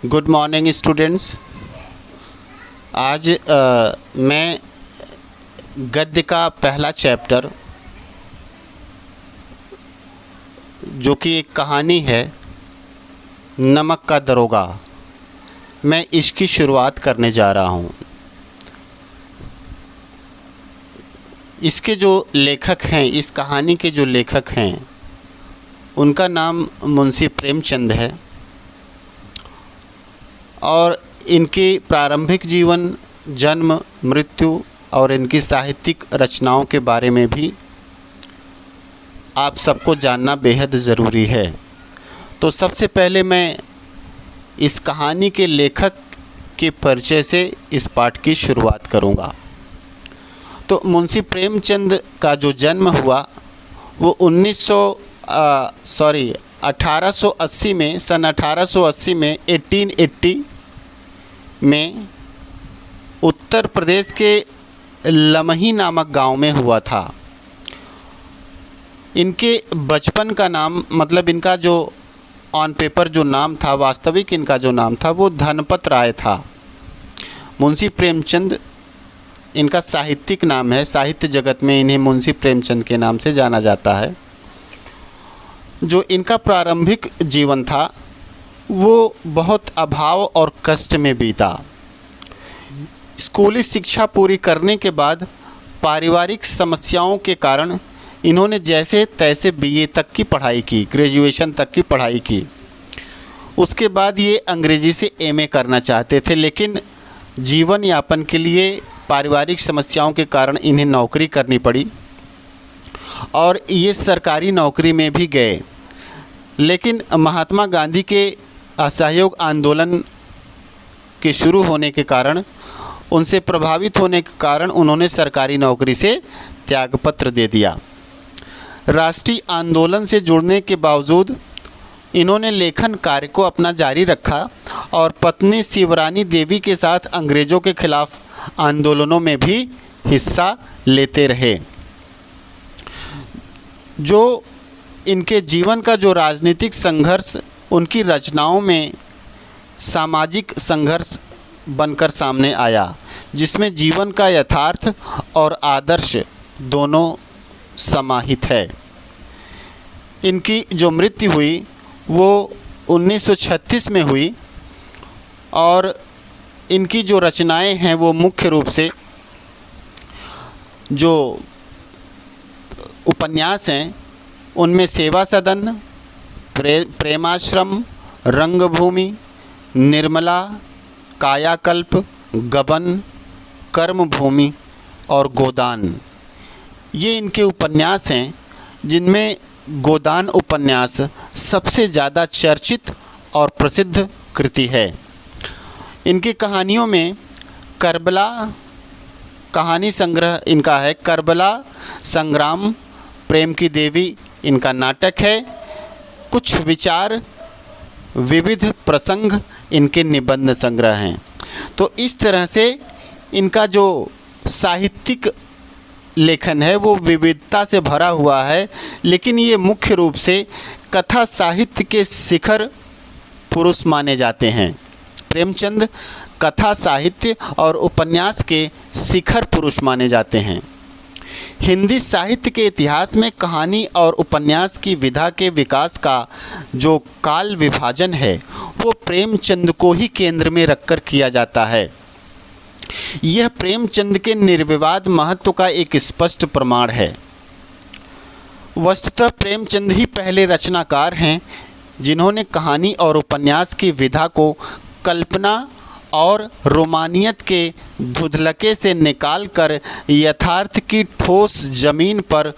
Good morning students. आज मैं गद्य का पहला चैप्टर जो कि एक कहानी है, नमक का दरोगा, मैं इसकी शुरुआत करने जा रहा हूँ। इसके जो लेखक हैं, इस कहानी के जो लेखक हैं, उनका नाम मुंशी प्रेमचंद है और इनके प्रारंभिक जीवन, जन्म, मृत्यु और इनकी साहित्यिक रचनाओं के बारे में भी आप सबको जानना बेहद ज़रूरी है। तो सबसे पहले मैं इस कहानी के लेखक के परिचय से इस पाठ की शुरुआत करूंगा। तो मुंशी प्रेमचंद का जो जन्म हुआ वो 1880 में, सन 1880 में 1880 में उत्तर प्रदेश के लमही नामक गांव में हुआ था। इनके बचपन का नाम, मतलब इनका जो ऑन पेपर जो नाम था, वास्तविक इनका जो नाम था वो धनपत राय था। मुंशी प्रेमचंद इनका साहित्यिक नाम है। साहित्य जगत में इन्हें मुंशी प्रेमचंद के नाम से जाना जाता है। जो इनका प्रारंभिक जीवन था वो बहुत अभाव और कष्ट में बीता। स्कूली शिक्षा पूरी करने के बाद पारिवारिक समस्याओं के कारण इन्होंने जैसे तैसे बीए तक की पढ़ाई की, ग्रेजुएशन तक की पढ़ाई की। उसके बाद ये अंग्रेजी से एमए करना चाहते थे, लेकिन जीवन यापन के लिए पारिवारिक समस्याओं के कारण इन्हें नौकरी करनी पड़ी और ये सरकारी नौकरी में भी गए। लेकिन महात्मा गांधी के असहयोग आंदोलन के शुरू होने के कारण, उनसे प्रभावित होने के कारण उन्होंने सरकारी नौकरी से त्यागपत्र दे दिया। राष्ट्रीय आंदोलन से जुड़ने के बावजूद इन्होंने लेखन कार्य को अपना जारी रखा और पत्नी शिवरानी देवी के साथ अंग्रेज़ों के खिलाफ आंदोलनों में भी हिस्सा लेते रहे। जो इनके जीवन का जो राजनीतिक संघर्ष उनकी रचनाओं में सामाजिक संघर्ष बनकर सामने आया, जिसमें जीवन का यथार्थ और आदर्श दोनों समाहित है। इनकी जो मृत्यु हुई वो 1936 में हुई और इनकी जो रचनाएं हैं वो मुख्य रूप से जो उपन्यास हैं उनमें सेवा सदन, प्रेमाश्रम, रंगभूमि, निर्मला, कायाकल्प, गबन, कर्मभूमि और गोदान, ये इनके उपन्यास हैं, जिनमें गोदान उपन्यास सबसे ज़्यादा चर्चित और प्रसिद्ध कृति है। इनकी कहानियों में करबला कहानी संग्रह इनका है, करबला संग्राम, प्रेम की देवी इनका नाटक है, कुछ विचार, विविध प्रसंग इनके निबंध संग्रह हैं। तो इस तरह से इनका जो साहित्यिक लेखन है वो विविधता से भरा हुआ है, लेकिन ये मुख्य रूप से कथा साहित्य के शिखर पुरुष माने जाते हैं। प्रेमचंद कथा साहित्य और उपन्यास के शिखर पुरुष माने जाते हैं। हिंदी साहित्य के इतिहास में कहानी और उपन्यास की विधा के विकास का जो काल विभाजन है वो प्रेमचंद को ही केंद्र में रखकर किया जाता है। यह प्रेमचंद के निर्विवाद महत्व का एक स्पष्ट प्रमाण है। वस्तुतः प्रेमचंद ही पहले रचनाकार हैं जिन्होंने कहानी और उपन्यास की विधा को कल्पना और रोमानियत के धुंधलके से निकालकर यथार्थ की ठोस ज़मीन पर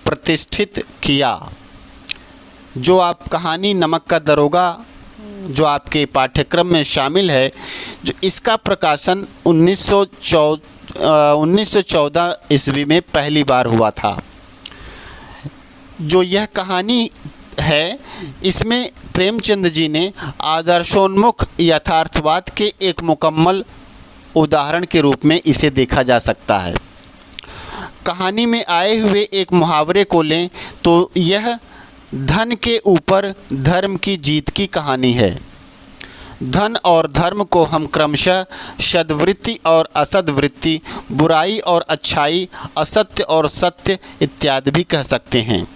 प्रतिष्ठित किया। जो आप कहानी नमक का दरोगा जो आपके पाठ्यक्रम में शामिल है, जो इसका प्रकाशन 1914 ईस्वी में पहली बार हुआ था। जो यह कहानी है, इसमें प्रेमचंद जी ने आदर्शोन्मुख यथार्थवाद के एक मुकम्मल उदाहरण के रूप में इसे देखा जा सकता है। कहानी में आए हुए एक मुहावरे को लें तो यह धन के ऊपर धर्म की जीत की कहानी है। धन और धर्म को हम क्रमशः सद्वृत्ति और असद्वृत्ति, बुराई और अच्छाई, असत्य और सत्य इत्यादि भी कह सकते हैं।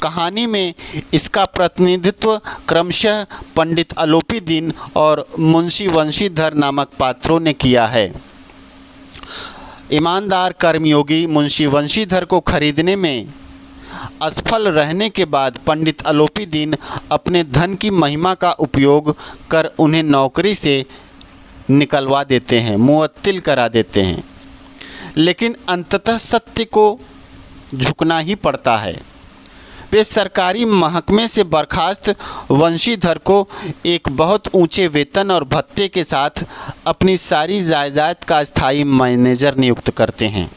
कहानी में इसका प्रतिनिधित्व क्रमशः पंडित अलोपीदीन और मुंशी वंशीधर नामक पात्रों ने किया है। ईमानदार कर्मयोगी मुंशी वंशीधर को खरीदने में असफल रहने के बाद पंडित अलोपीदीन अपने धन की महिमा का उपयोग कर उन्हें नौकरी से निकलवा देते हैं, मुअत्तिल करा देते हैं। लेकिन अंततः सत्य को झुकना ही पड़ता है। वे सरकारी महकमे से बर्खास्त वंशीधर को एक बहुत ऊंचे वेतन और भत्ते के साथ अपनी सारी जायदाद का स्थायी मैनेजर नियुक्त करते हैं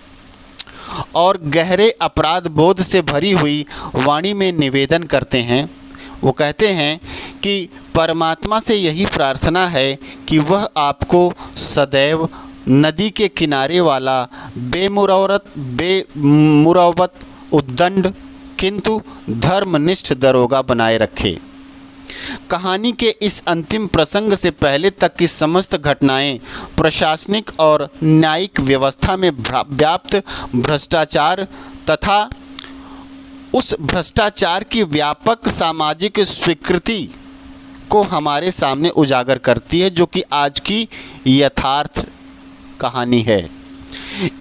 और गहरे अपराध बोध से भरी हुई वाणी में निवेदन करते हैं। वो कहते हैं कि परमात्मा से यही प्रार्थना है कि वह आपको सदैव नदी के किनारे वाला बेमुरवत उद्दंड किंतु धर्मनिष्ठ दरोगा बनाए रखे। कहानी के इस अंतिम प्रसंग से पहले तक की समस्त घटनाएं प्रशासनिक और न्यायिक व्यवस्था में व्याप्त भ्रष्टाचार तथा उस भ्रष्टाचार की व्यापक सामाजिक स्वीकृति को हमारे सामने उजागर करती है, जो कि आज की यथार्थ कहानी है।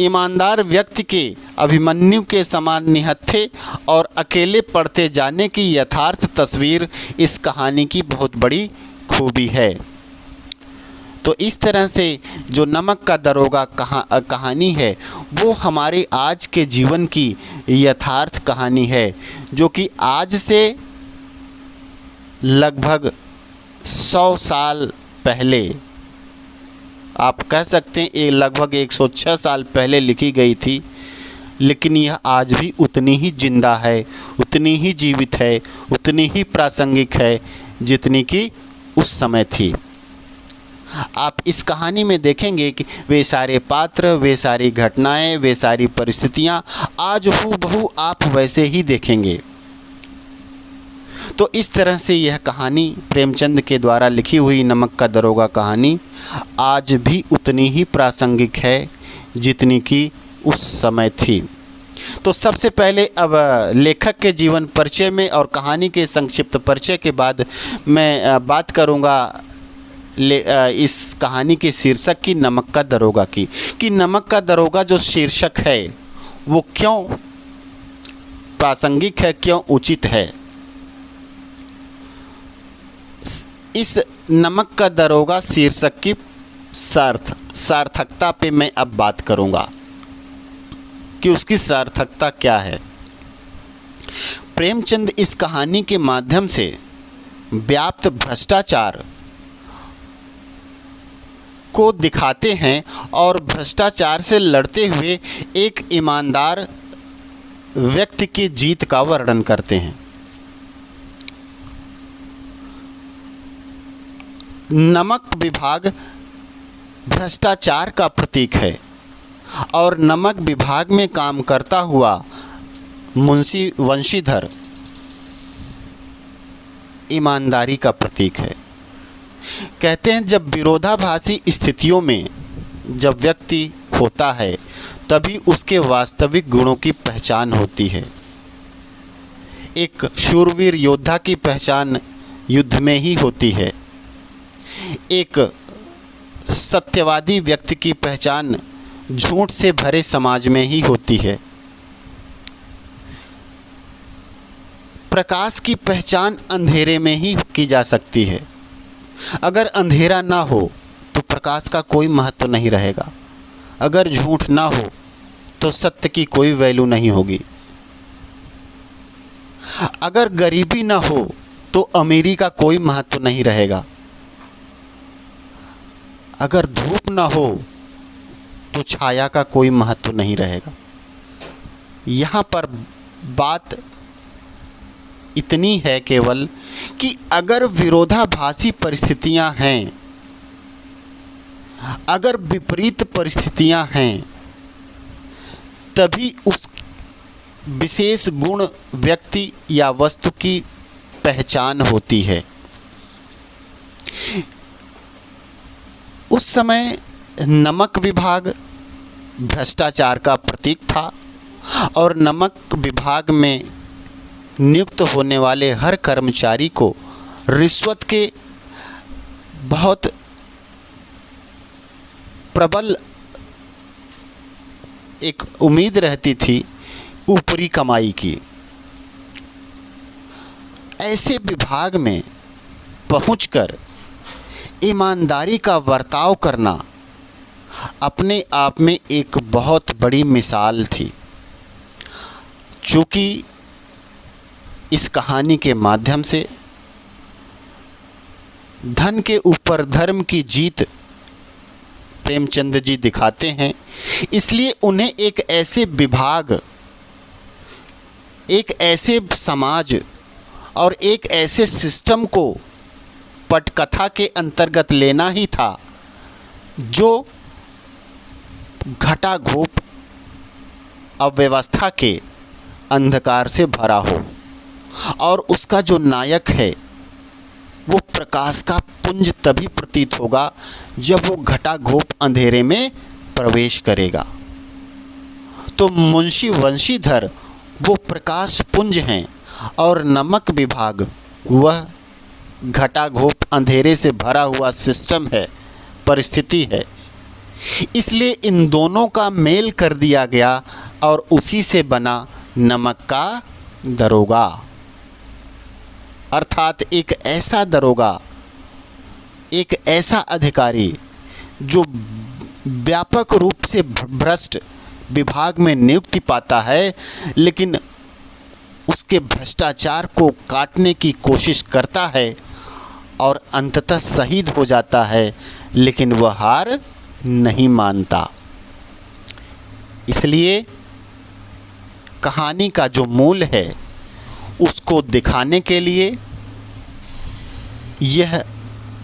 ईमानदार व्यक्ति के अभिमन्यु के समान निहत्थे और अकेले पड़ते जाने की यथार्थ तस्वीर इस कहानी की बहुत बड़ी खूबी है। तो इस तरह से जो नमक का दरोगा कहानी है वो हमारे आज के जीवन की यथार्थ कहानी है, जो कि आज से लगभग 100 साल पहले, आप कह सकते हैं ये लगभग 106 साल पहले लिखी गई थी, लेकिन यह आज भी उतनी ही जिंदा है, उतनी ही जीवित है, उतनी ही प्रासंगिक है जितनी कि उस समय थी। आप इस कहानी में देखेंगे कि वे सारे पात्र, वे सारी घटनाएं, वे सारी परिस्थितियां आज हूबहू आप वैसे ही देखेंगे। तो इस तरह से यह कहानी प्रेमचंद के द्वारा लिखी हुई नमक का दरोगा कहानी आज भी उतनी ही प्रासंगिक है जितनी कि उस समय थी। तो सबसे पहले अब लेखक के जीवन परिचय में और कहानी के संक्षिप्त परिचय के बाद मैं बात करूंगा इस कहानी के शीर्षक की, नमक का दरोगा की, कि नमक का दरोगा जो शीर्षक है वो क्यों प्रासंगिक है, क्यों उचित है। इस नमक का दरोगा शीर्षक की सार्थकता पे मैं अब बात करूंगा कि उसकी सार्थकता क्या है। प्रेमचंद इस कहानी के माध्यम से व्याप्त भ्रष्टाचार को दिखाते हैं और भ्रष्टाचार से लड़ते हुए एक ईमानदार व्यक्ति की जीत का वर्णन करते हैं। नमक विभाग भ्रष्टाचार का प्रतीक है और नमक विभाग में काम करता हुआ मुंशी वंशीधर ईमानदारी का प्रतीक है। कहते हैं जब विरोधाभासी स्थितियों में जब व्यक्ति होता है तभी उसके वास्तविक गुणों की पहचान होती है। एक शूरवीर योद्धा की पहचान युद्ध में ही होती है। एक सत्यवादी व्यक्ति की पहचान झूठ से भरे समाज में ही होती है। प्रकाश की पहचान अंधेरे में ही की जा सकती है। अगर अंधेरा ना हो तो प्रकाश का कोई महत्व नहीं रहेगा। अगर झूठ ना हो तो सत्य की कोई वैल्यू नहीं होगी। अगर गरीबी ना हो तो अमीरी का कोई महत्व नहीं रहेगा। अगर धूप ना हो तो छाया का कोई महत्व नहीं रहेगा। यहाँ पर बात इतनी है केवल कि अगर विरोधाभासी परिस्थितियां हैं, अगर विपरीत परिस्थितियां हैं, तभी उस विशेष गुण व्यक्ति या वस्तु की पहचान होती है। उस समय नमक विभाग भ्रष्टाचार का प्रतीक था और नमक विभाग में नियुक्त होने वाले हर कर्मचारी को रिश्वत के बहुत प्रबल एक उम्मीद रहती थी ऊपरी कमाई की। ऐसे विभाग में पहुंचकर ईमानदारी का बर्ताव करना अपने आप में एक बहुत बड़ी मिसाल थी। चूँकि इस कहानी के माध्यम से धन के ऊपर धर्म की जीत प्रेमचंद जी दिखाते हैं, इसलिए उन्हें एक ऐसे विभाग, एक ऐसे समाज और एक ऐसे सिस्टम को पटकथा के अंतर्गत लेना ही था जो घटाघोप अव्यवस्था के अंधकार से भरा हो और उसका जो नायक है वो प्रकाश का पुंज तभी प्रतीत होगा जब वो घटाघोप अंधेरे में प्रवेश करेगा। तो मुंशी वंशीधर वो प्रकाश पुंज हैं और नमक विभाग वह घटाघोप अंधेरे से भरा हुआ सिस्टम है, परिस्थिति है। इसलिए इन दोनों का मेल कर दिया गया और उसी से बना नमक का दरोगा, अर्थात एक ऐसा दरोगा, एक ऐसा अधिकारी जो व्यापक रूप से भ्रष्ट विभाग में नियुक्ति पाता है, लेकिन उसके भ्रष्टाचार को काटने की कोशिश करता है और अंततः शहीद हो जाता है, लेकिन वह हार नहीं मानता। इसलिए कहानी का जो मूल है उसको दिखाने के लिए यह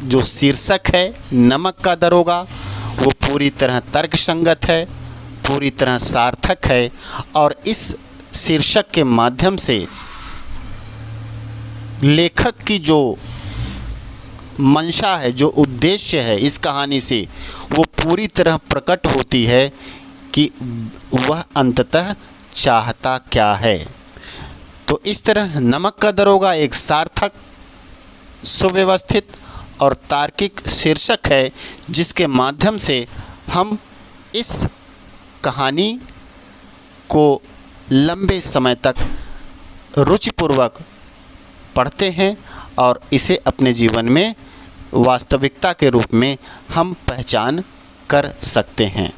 जो शीर्षक है नमक का दरोगा वो पूरी तरह तर्कसंगत है, पूरी तरह सार्थक है और इस शीर्षक के माध्यम से लेखक की जो मंशा है, जो उद्देश्य है इस कहानी से, वो पूरी तरह प्रकट होती है कि वह अंततः चाहता क्या है। तो इस तरह नमक का दरोगा एक सार्थक, सुव्यवस्थित और तार्किक शीर्षक है जिसके माध्यम से हम इस कहानी को लंबे समय तक रुचिपूर्वक पढ़ते हैं और इसे अपने जीवन में वास्तविकता के रूप में हम पहचान कर सकते हैं।